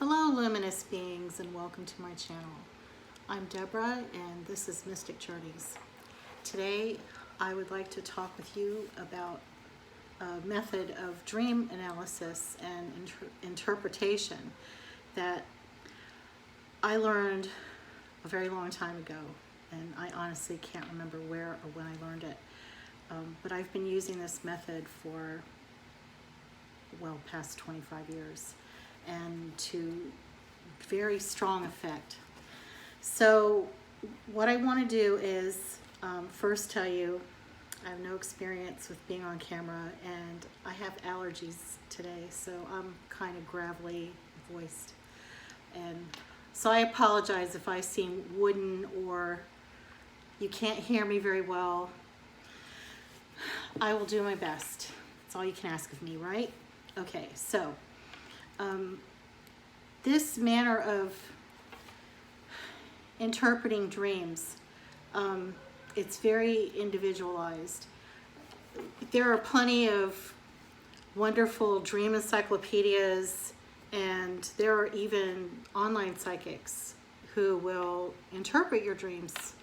Hello luminous beings and welcome to my channel. I'm Deborah and this is Mystic Journeys. Today I would like to talk with you about a method of dream analysis and interpretation that I learned a very long time ago, and I honestly can't remember where or when I learned it. But I've been using this method for well past 25 years and to very strong effect. So what I want to do is first tell you I have no experience with being on camera and I have allergies today, so I'm kind of gravelly voiced, and so I apologize if I seem wooden or you can't hear me very well. I will do my best. That's all you can ask of me, right? Okay, so this manner of interpreting dreams, it's very individualized. There are plenty of wonderful dream encyclopedias, and there are even online psychics who will interpret your dreams,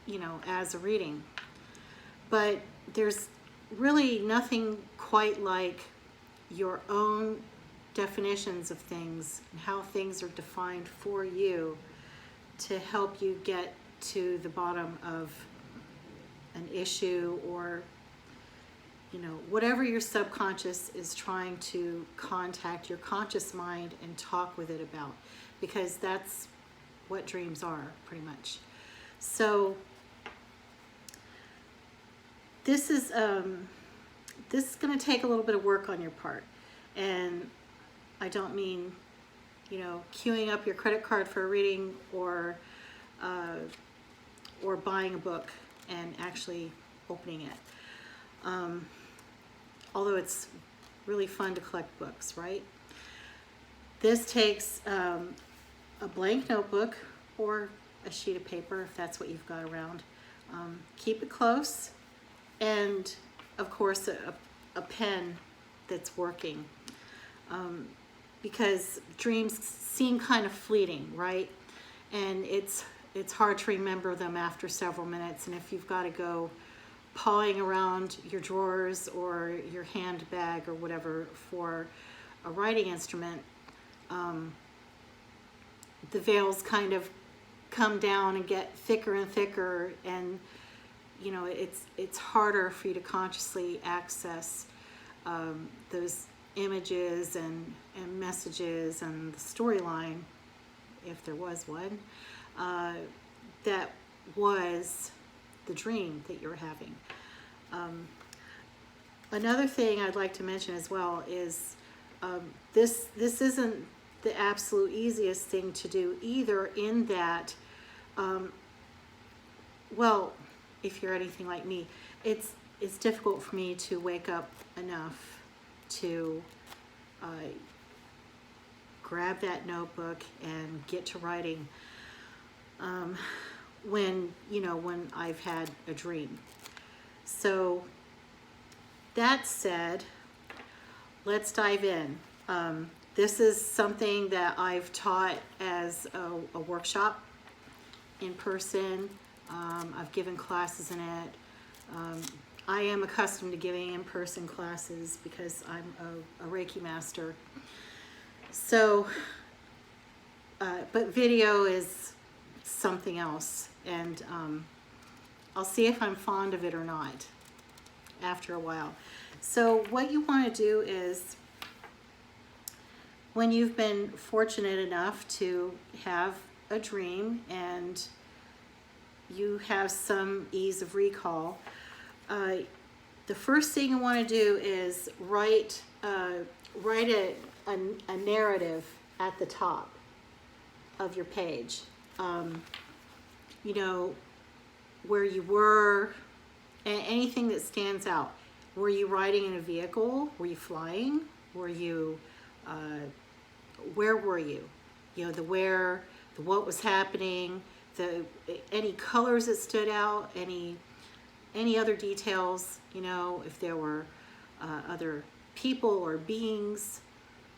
you know, as a reading. But there's really nothing quite like your own definitions of things and how things are defined for you to help you get to the bottom of an issue, or you know, whatever your subconscious is trying to contact your conscious mind and talk with it about, because that's what dreams are pretty much. So this is going to take a little bit of work on your part, and I don't mean, you know, queuing up your credit card for a reading or buying a book and actually opening it. Although it's really fun to collect books, right? This takes a blank notebook or a sheet of paper if that's what you've got around. Keep it close, and of course a pen that's working, because dreams seem kind of fleeting, right? And it's hard to remember them after several minutes, and if you've got to go pawing around your drawers or your handbag or whatever for a writing instrument, the veils kind of come down and get thicker and thicker, and you know, it's harder for you to consciously access those images and messages and the storyline, if there was one, that was the dream that you're having. Another thing I'd like to mention as well is this isn't the absolute easiest thing to do either, in that well, if you're anything like me, it's difficult for me to wake up enough to grab that notebook and get to writing when I've had a dream. So that said, let's dive in. This is something that I've taught as a workshop in person. I've given classes in it. I am accustomed to giving in-person classes because I'm a Reiki master. So, but video is something else, and I'll see if I'm fond of it or not after a while. So what you want to do is, when you've been fortunate enough to have a dream and you have some ease of recall, the first thing you want to do is write a narrative at the top of your page. You know, where you were, and anything that stands out. Were you riding in a vehicle? Were you flying? Were you, where were you? You know, the where, the what was happening, any colors that stood out, any other details, you know, if there were other people or beings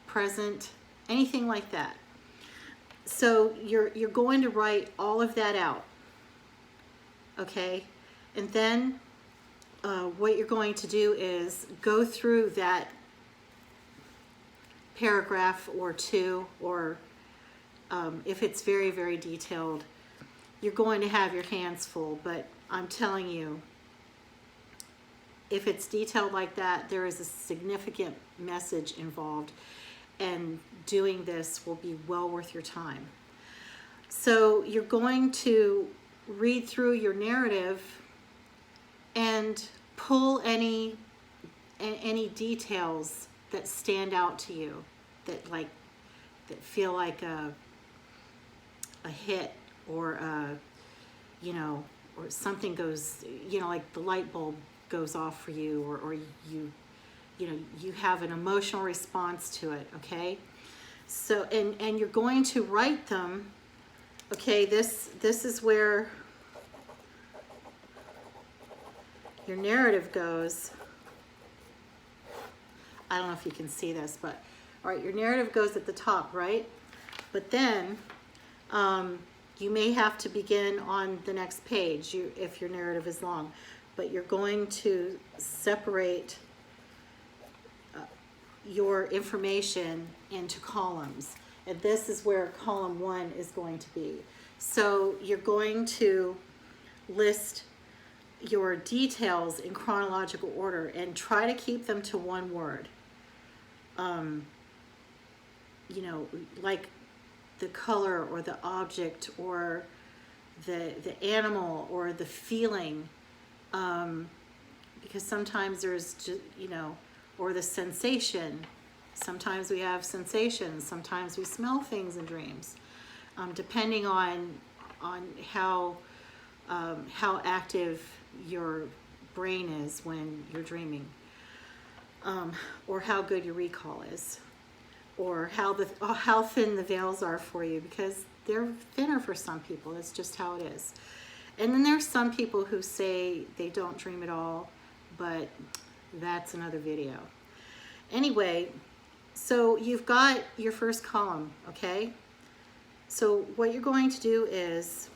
present, anything like that. So you're going to write all of that out, okay? And then what you're going to do is go through that paragraph or two, or if it's very, very detailed, you're going to have your hands full. But I'm telling you, if it's detailed like that, there is a significant message involved, and doing this will be well worth your time. So you're going to read through your narrative and pull any details that stand out to you, that feel like a hit, or or something goes, like the light bulb goes off for you, or you have an emotional response to it, okay? So and you're going to write them, okay? This is where your narrative goes. I don't know if you can see this, but all right, your narrative goes at the top, right? But then you may have to begin on the next page if your narrative is long, but you're going to separate your information into columns, and this is where column 1 is going to be. So you're going to list your details in chronological order and try to keep them to one word. Like the color or the object or the animal or the feeling, because sometimes there's just, or the sensation. Sometimes we have sensations, sometimes we smell things in dreams, depending on how active your brain is when you're dreaming, or how good your recall is, or how thin the veils are for you, because they're thinner for some people. It's just how it is. And then there's some people who say they don't dream at all, but that's another video. Anyway, so you've got your first column, okay? So what you're going to do is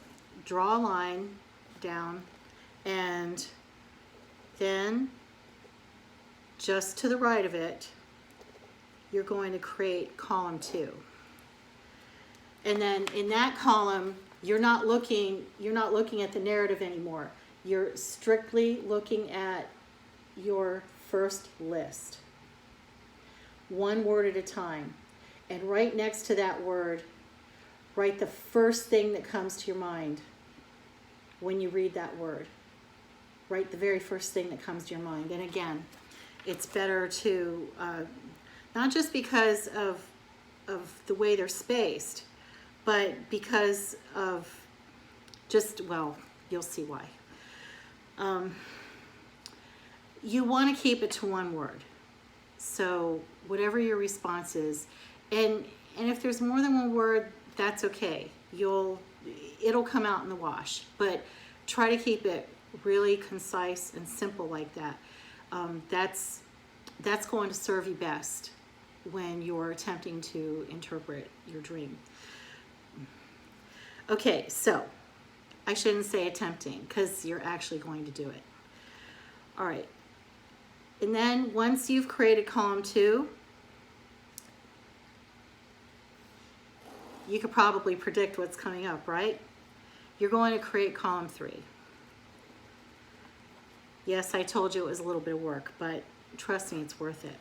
draw a line down, and then just to the right of it, you're going to create column 2. And then in that column, you're not looking at the narrative anymore. You're strictly looking at your first list, one word at a time. And right next to that word, write the first thing that comes to your mind when you read that word. Write the very first thing that comes to your mind. And again, it's better to, not just because of the way they're spaced, but because of you'll see why. You want to keep it to one word. So whatever your response is, and if there's more than one word, that's okay. It'll come out in the wash, but try to keep it really concise and simple like that. That's going to serve you best when you're attempting to interpret your dream. Okay, so I shouldn't say attempting, because you're actually going to do it. All right. And then once you've created column 2, you could probably predict what's coming up, right? You're going to create column 3. Yes, I told you it was a little bit of work, but trust me, it's worth it.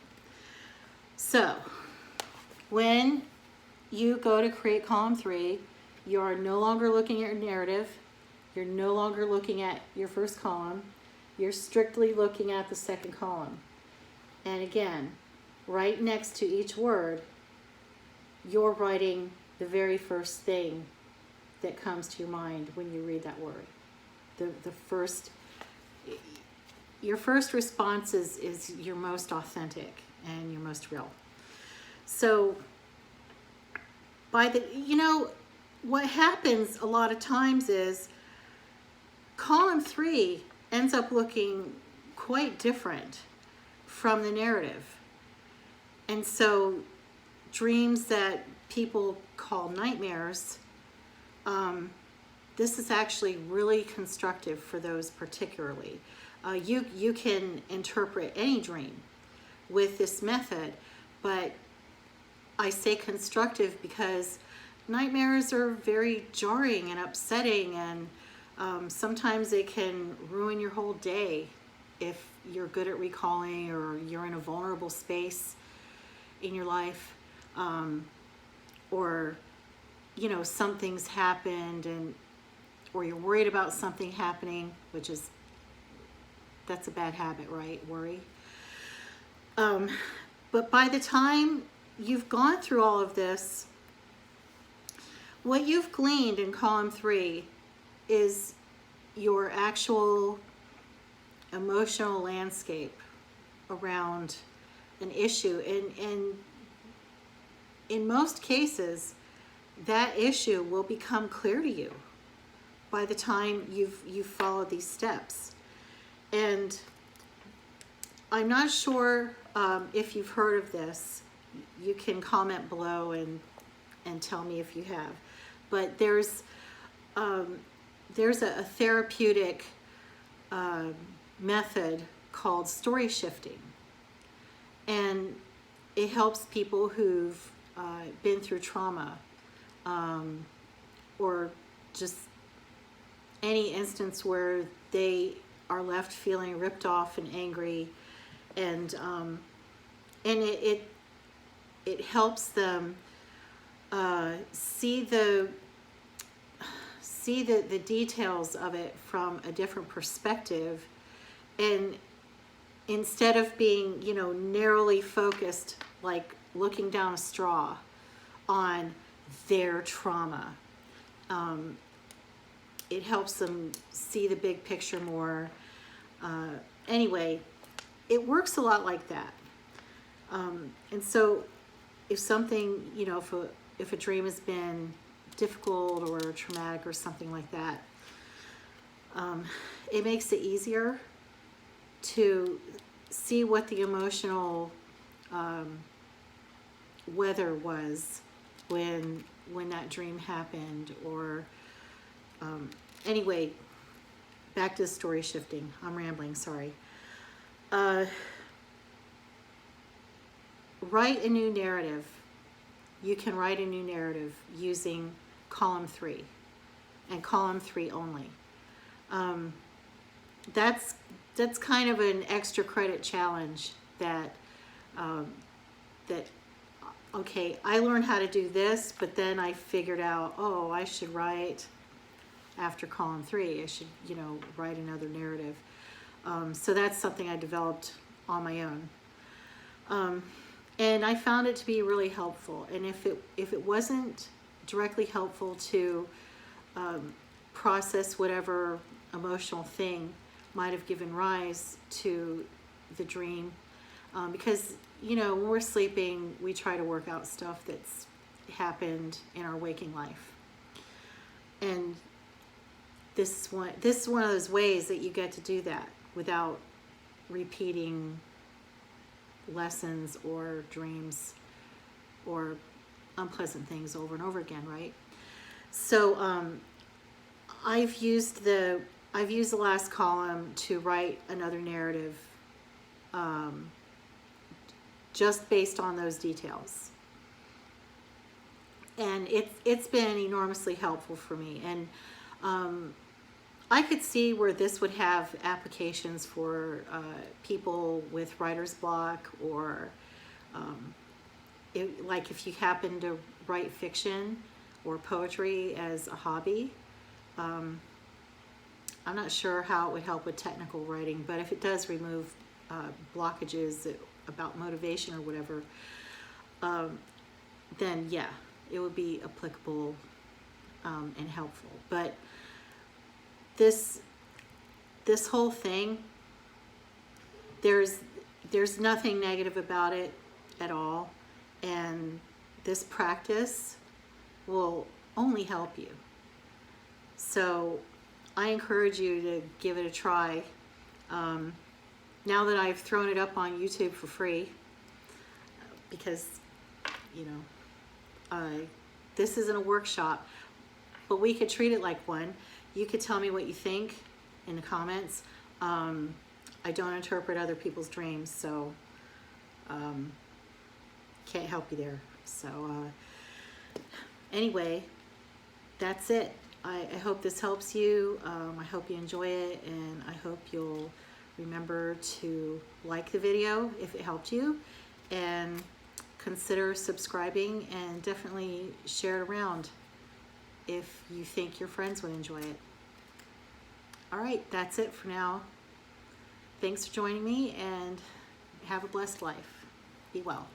So when you go to create column 3, you are no longer looking at your narrative. You're no longer looking at your first column. You're strictly looking at the second column. And again, right next to each word, you're writing the very first thing that comes to your mind when you read that word. Your first response is your most authentic and your most real. So what happens a lot of times is column 3 ends up looking quite different from the narrative. And so dreams that people call nightmares, this is actually really constructive for those particularly. You can interpret any dream with this method, but I say constructive because nightmares are very jarring and upsetting, and sometimes it can ruin your whole day if you're good at recalling or you're in a vulnerable space in your life, or something's happened, or you're worried about something happening, that's a bad habit, right? Worry. But by the time you've gone through all of this, what you've gleaned in column 3 is your actual emotional landscape around an issue. And in most cases, that issue will become clear to you by the time you've followed these steps. And I'm not sure if you've heard of this. You can comment below and tell me if you have. But there's a therapeutic method called story shifting, and it helps people who've been through trauma, or just any instance where they are left feeling ripped off and angry, and it helps them see the details of it from a different perspective, and instead of being narrowly focused, like looking down a straw on their trauma, it helps them see the big picture more. Anyway, it works a lot like that. And so if something, if a dream has been difficult or traumatic or something like that, it makes it easier to see what the emotional weather was when that dream happened. Or anyway, back to the story shifting. I'm rambling, sorry. Write a new narrative. You can write a new narrative using column 3 and column 3 only. That's kind of an extra credit challenge that okay, I learned how to do this, but then I figured out, oh, I should write after column 3. I should write another narrative. So that's something I developed on my own. And I found it to be really helpful. And if it wasn't directly helpful to process whatever emotional thing might have given rise to the dream, because when we're sleeping, we try to work out stuff that's happened in our waking life, and this is one of those ways that you get to do that without repeating lessons or dreams or unpleasant things over and over again, right? So I've used the last column to write another narrative, just based on those details, and it's been enormously helpful for me. And I could see where this would have applications for people with writer's block, or like if you happen to write fiction or poetry as a hobby. I'm not sure how it would help with technical writing, but if it does remove blockages about motivation or whatever, then yeah, it would be applicable and helpful. But this whole thing, there's nothing negative about it at all, and this practice will only help you. So I encourage you to give it a try. Now that I've thrown it up on YouTube for free, because you know, this isn't a workshop, but we could treat it like one. You could tell me what you think in the comments. I don't interpret other people's dreams, so can't help you there. So anyway, that's it. I hope this helps you. I hope you enjoy it, and I hope you'll remember to like the video if it helped you, and consider subscribing, and definitely share it around if you think your friends would enjoy it. All right, that's it for now. Thanks for joining me, and have a blessed life. Be well.